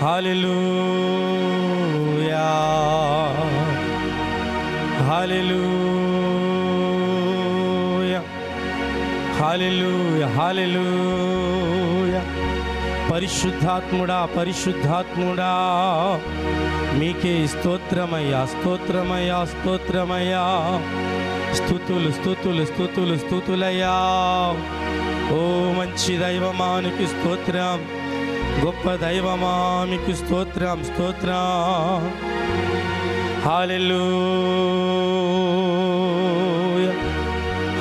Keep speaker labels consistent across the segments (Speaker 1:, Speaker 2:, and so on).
Speaker 1: హల్లెలూయా హల్లెలూయా హల్లెలూయా హల్లెలూయా. పరిశుద్ధాత్ముడా పరిశుద్ధాత్ముడా మీకే స్తోత్రమయ్యా స్తోత్రమయ్యా స్తోత్రమయ్యా. స్తుతులు స్తుతులు స్తుతులు స్తుతులయ్యా. ఓ మంచి దైవమానికి స్తోత్రం, గొప్ప దైవమా మీకు స్తోత్రం స్తోత్రం. హల్లెలూయా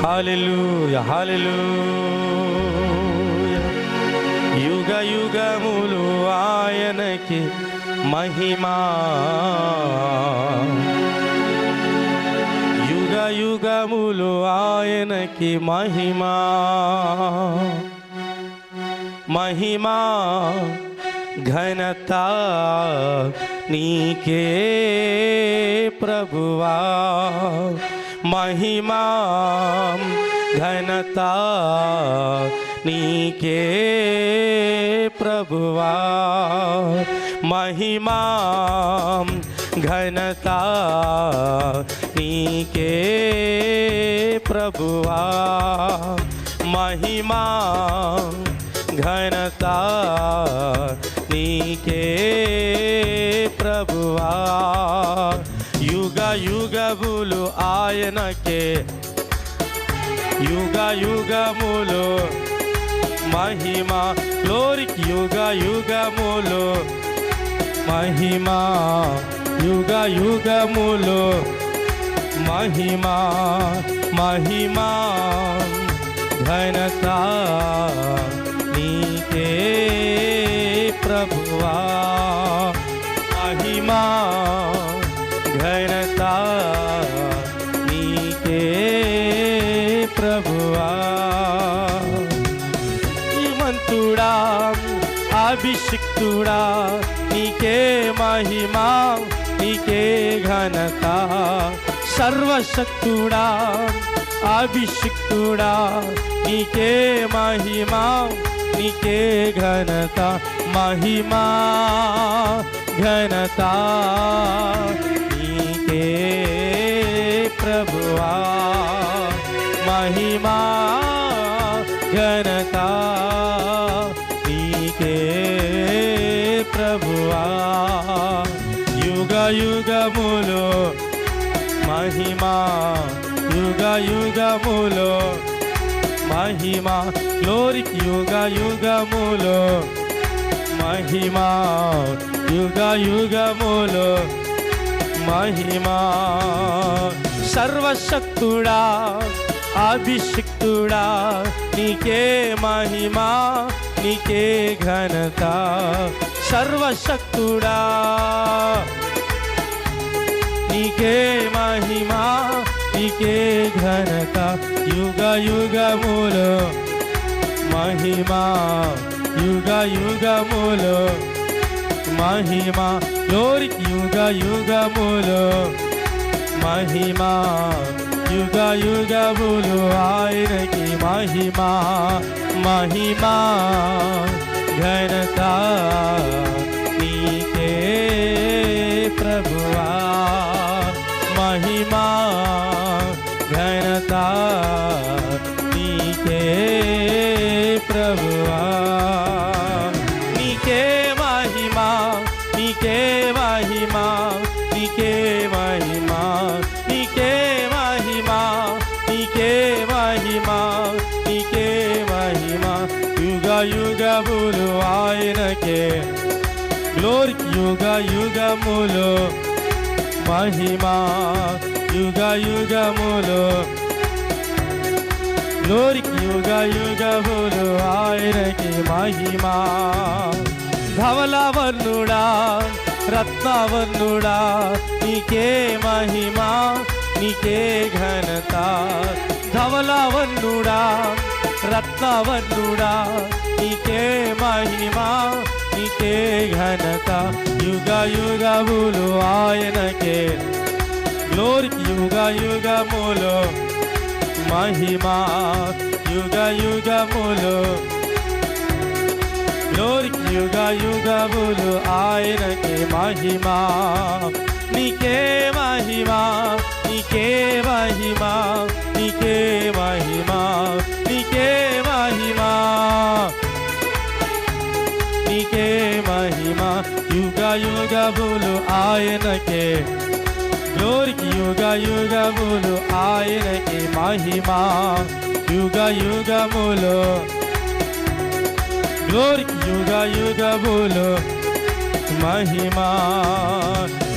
Speaker 1: హల్లెలూయా హల్లెలూయా. యుగ యుగములు ఆయనకి మహిమా, యుగ యుగములు ఆయనకి మహిమా. మహిమా ఘనత నీకే ప్రభువా. మహిమా ఘనత నీకే ప్రభువా. మహిమా ఘనత నీకే ప్రభువా. మహిమా ఘనత నీకే ప్రభువా. యుగ యుగములు ఆయనకే, యుగ యుగములు మహిమా. గ్లోరీకి యుగ యుగములు మహిమా, యుగ యుగములు మహిమా. మహిమా ఘనత నీకే ప్రభువా. మహిమా ఘనత నీకే ప్రభువా. శ్రీమంతుడా అభిషిక్తుడా నీకే మహిమా నీకే ఘనత. సర్వశక్తుడా అభిషిక్తుడా నీకే మహిమా నీకే ఘనత. మహిమా ఘనత నీకే ప్రభువా. మహిమా ఘనత నీకే ప్రభువా. యుగ యుగములు మహిమా, యుగ యుగములు మహిమా. గ్లోరీకి యుగ యుగములు మహిమా, యుగ యుగములు మహిమా. సర్వశక్తుడా అభిషిక్తుడా నీకే మహిమా నీకే ఘనత. సర్వశక్తుడా నీకే మహిమా నీకే ఘనత. యుగ యుగములు మహిమా, యుగ యుగములు మహిమా. గ్లోరీకి యుగ యుగములు మహిమా, యుగ యుగములు ఆయనకి మహిమా. మహిమా ఘనత నీకే ప్రభువా. మహిమా ఘనత నీకే ప్రభువా. నీకే మహిమా నీకే మహిమా నీకే మహిమా నీకే మహిమా నీకే మహిమా నీకే మహిమా. యుగ యుగములు ఆయనకే. గ్లోరీకి యుగ యుగములు మహిమా, యుగ యుగములు గ్లోరీకి యుగ యుగములు ఆయనకి మహిమా. ధవలవర్ణుడా రత్నవర్ణుడా నీకే మహిమా నీకే ఘనత. ధవలవర్ణుడా రత్నవర్ణుడా నీకే మహిమా నీకే ఘనత. యుగ యుగములు ఆయనకే. గ్లోరీకి యుగ యుగములు మహిమా, యుగ యుగములు గ్లోరీకి యుగ యుగములు ఆయనకే మహిమ. నీకే మహిమ, నీకే మహిమ, నీకే మహిమ, నీకే మహిమ, నీకే మహిమ. యుగ యుగములు ఆయనకే, గ్లోరీకి యుగ యుగములు ఆయనకే మహిమ. యుగ యుగములు గ్లోరీకి యుగ యుగములు మహిమ.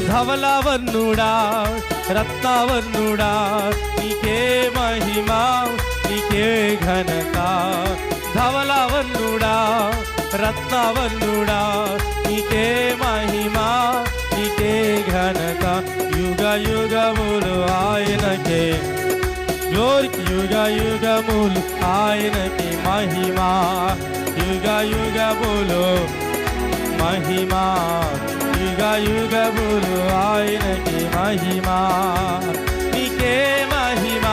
Speaker 1: ధవలవర్ణుడా రత్నవర్ణుడా నీకే మహిమ, నీకే ఘనత. ధవలవర్ణుడా రత్నవర్ణుడా నీకే మహిమ, నీకే ఘనత. యుగ యుగములు ఆయనకే, గ్లోరీకి యుగ యుగములు ఆయనకే మహిమ. యుగ యుగములు మహిమ, యుగ యుగములు ఆయనకే మహిమ. నీకే మహిమ,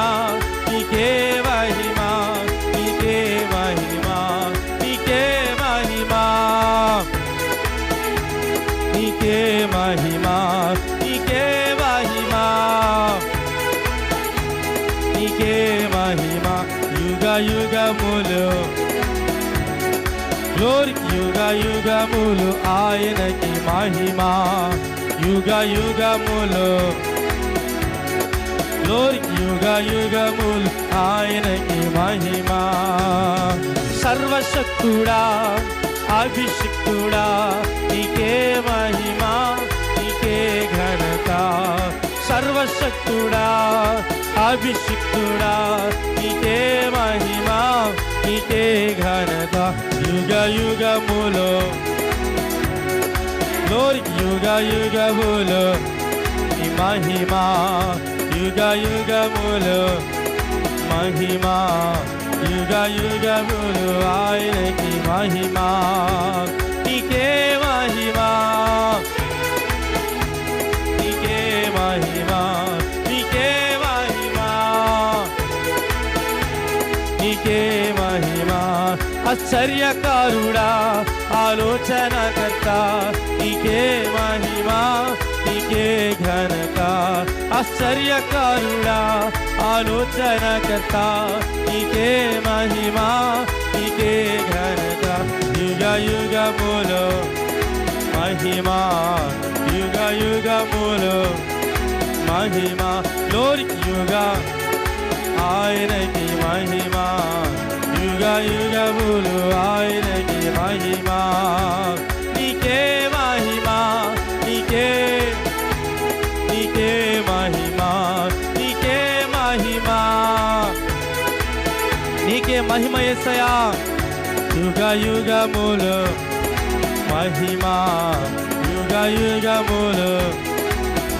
Speaker 1: నీకే మహిమ, నీకే మహిమ, నీకే మహిమ, నీకే మహిమ, నీకే మహిమ, నీకే మహిమ. యుగ యుగములు గ్లోరీకి యుగ యుగములు ఆయనకి మహిమ. యుగ యుగములు గ్లోరీకి యుగ యుగములు ఆయనకి మహిమ. సర్వశక్తుడా అభిషిక్తుడా నీకే మహిమ, నీకే ఘనత. సర్వశక్తుడా అభిషిక్తుడా నీకే మహిమ, నీకే ఘనత. యుగ యుగములు గ్లోరీకి యుగ యుగములు నీ మహిమ. యుగ యుగములు మహిమ, యుగ యుగములు ఆయనకి మహిమ. నీకే మహిమ, నీకే మహిమ, నీకే మహిమ, నీకే మహిమ. ఆశ్చర్యకారుడా ఆలోచనకర్త నీకే మహిమ, నీకే ఘనత. ఆశ్చర్యకారుడా ఆలోచనకర్త నీకే మహిమ, నీకే ఘనత. యుగ యుగములు మహిమ, యుగ యుగములు మహిమ. గ్లోరీకి యుగ ఆయనకి మహిమ. యుగ యుగములు ఆయనకి మహిమ. నీకే మహిమ, నీకే, నీకే మహిమ, నీకే మహిమ, నీకే మహిమ యేసయ్యా. యుగ యుగములు మహిమ, యుగ యుగములు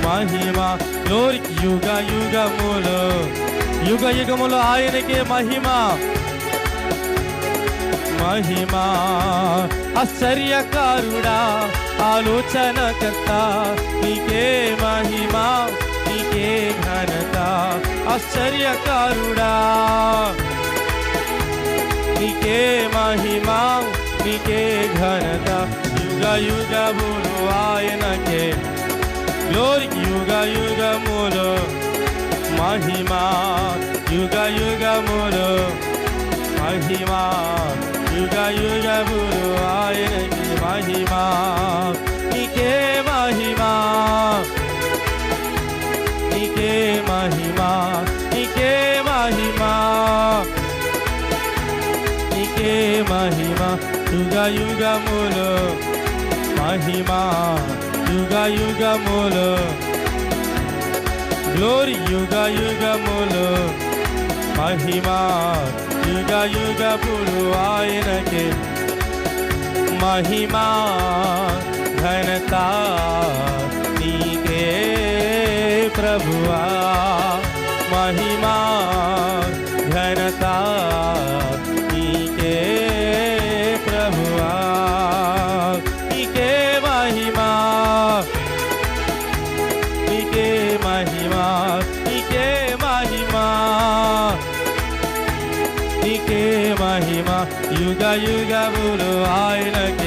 Speaker 1: మహిమ. గ్లోరీకి యుగ యుగములు, యుగ యుగములు ఆయనకే మహిమ, మహిమ. ఆశ్చర్యకారుడా ఆలోచనకర్త నీకే మహిమ, నీకే ఘనత. ఆశ్చర్యకారుడా నీకే మహిమ, నీకే ఘనత. యుగ యుగములు ఆయనకే, గ్లోరీకి యుగ యుగములు మహిమ. యుగ యుగములు మహిమ, యుగ యుగములు ఆయనకి మహిమ. నీకే మహిమ, నీకే మహిమ, నీకే మహిమ, నీకే మహిమ. యుగ యుగములు మహిమ, యుగ యుగములు గ్లోరీ. యుగ యుగములు మహిమ, యుగ యుగములు ఆయనకే మహిమ, ఘనత. నీకే ప్రభువా మహిమ, ఘనత. నీకే ప్రభువా, నీకే మహిమ, నీకే మహిమ, నీకే మహిమ, నీకే మహిమ. యుగ యుగములు ఆయనకే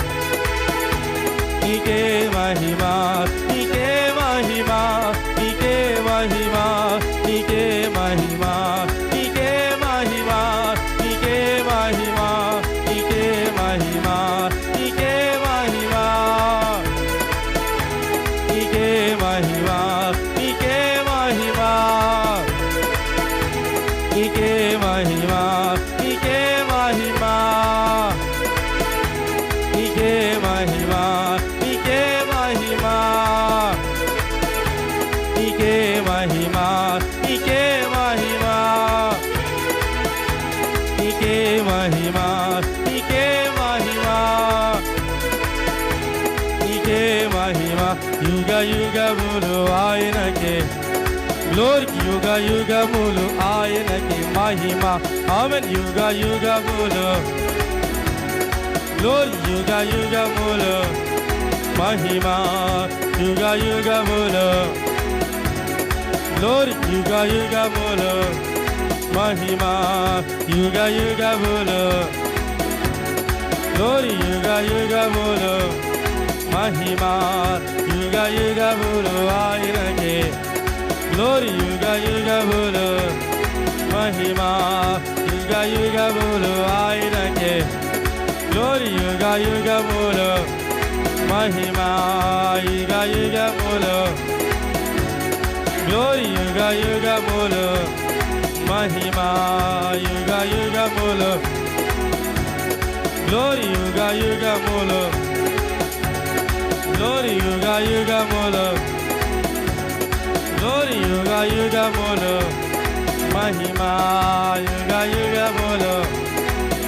Speaker 1: మహిమ యుగ యుగములు ఆయనకే గ్లోరీ యుగ యుగములు ఆయనకి మహిమ ఆమేన్ యుగ యుగములు గ్లోరీ యుగ యుగములు మహిమ యుగ యుగములు గ్లోరీ యుగ యుగములు మహిమ యుగ యుగములు గ్లోరీ యుగ యుగములు మహిమ యుగ యుగములు ఆయనకే గ్లోరీ యుగ యుగములు మహిమ యుగ యుగములు ఆయనకే గ్లోరీ యుగ యుగములు మహిమ యుగ యుగములు గ్లోరీ యుగ యుగములు మహిమ యుగ యుగములు గ్లోరీ యుగ యుగములు గ్లోరీ యుగ యుగములు గ్లోరీ యుగ యుగములు మహిమ యుగ యుగములు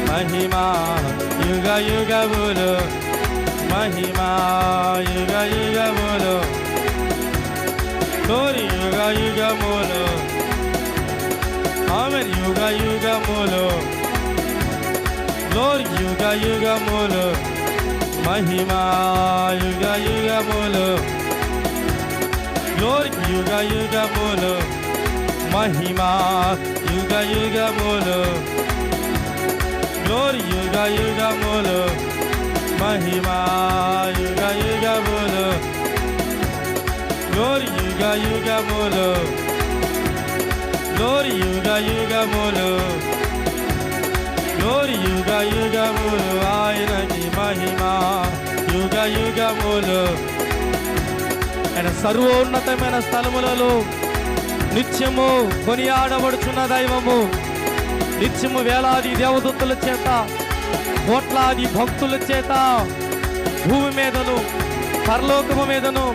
Speaker 1: మహిమ యుగ యుగములు మహిమ యుగ యుగములు గ్లోరీ యుగ యుగములు ఆమేన్ యుగ యుగములు గ్లోరీ యుగ యుగములు మహిమ యుగ యుగములు గ్లోరీ యుగ యుగములు మహిమ యుగ యుగములు గ్లోరీ యుగ యుగములు మహిమ యుగ యుగములు గ్లోరీ యుగ యుగములు గ్లోరీ యుగ యుగములు గ్లోరీ యుగ యుగములు ఆయనకి మహిమ యుగ యుగములు ఆయన సర్వోన్నతమైన స్థలములలో నిత్యము కొనియాడబడుచున్న దైవము నిత్యము వేలాది దేవదూతల చేత కోట్లాది భక్తుల చేత భూమి మీదను పరలోకము మీదను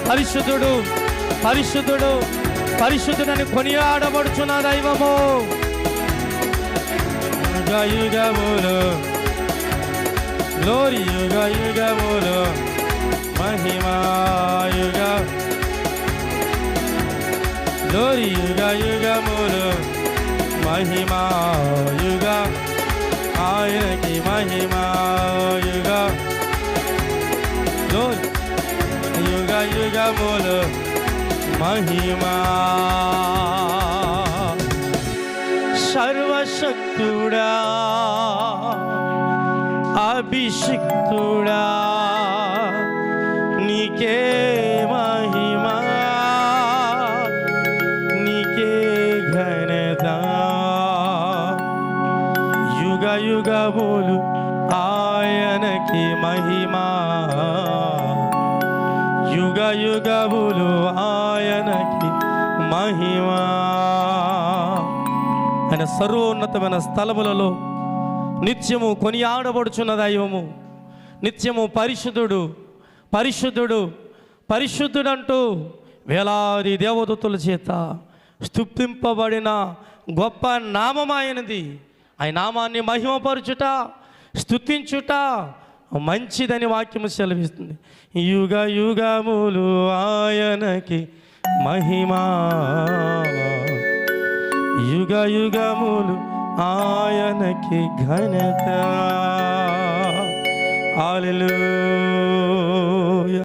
Speaker 1: పరిశుద్ధుడు పరిశుద్ధుడు పరిశుద్ధుడని కొనియాడబడుచున్న దైవము యుగ యుగములు గ్లోరీ యుగ యుగములు మహిమ యుగ గ్లోరీ యుగ యుగములు మహిమ యుగ ఆయనకి మహిమ యుగ గ్లోరీ యుగ యుగములు మహిమ సర్వశక్తుడా అభిషిక్తుడా నీకే మహిమ నీకే ఘనత యుగ యుగములు ఆయనకి మహిమ యుగ యుగములు ఆయనకి మహిమ ఆయన సర్వోన్నతమైన స్థలములలో నిత్యము కొనియాడబడుచున్న దైవము నిత్యము పరిశుద్ధుడు పరిశుద్ధుడు పరిశుద్ధుడంటూ వేలాది దేవదూతల చేత స్తుతింపబడిన గొప్ప నామమైనది ఆ నామాన్ని మహిమపరచుట స్తుతించుట మంచిదని వాక్యము సెలవిస్తుంది యుగ యుగములు ఆయనకి మహిమ యుగ యుగములు ఆయనకి ఘనత హల్లెలూయా.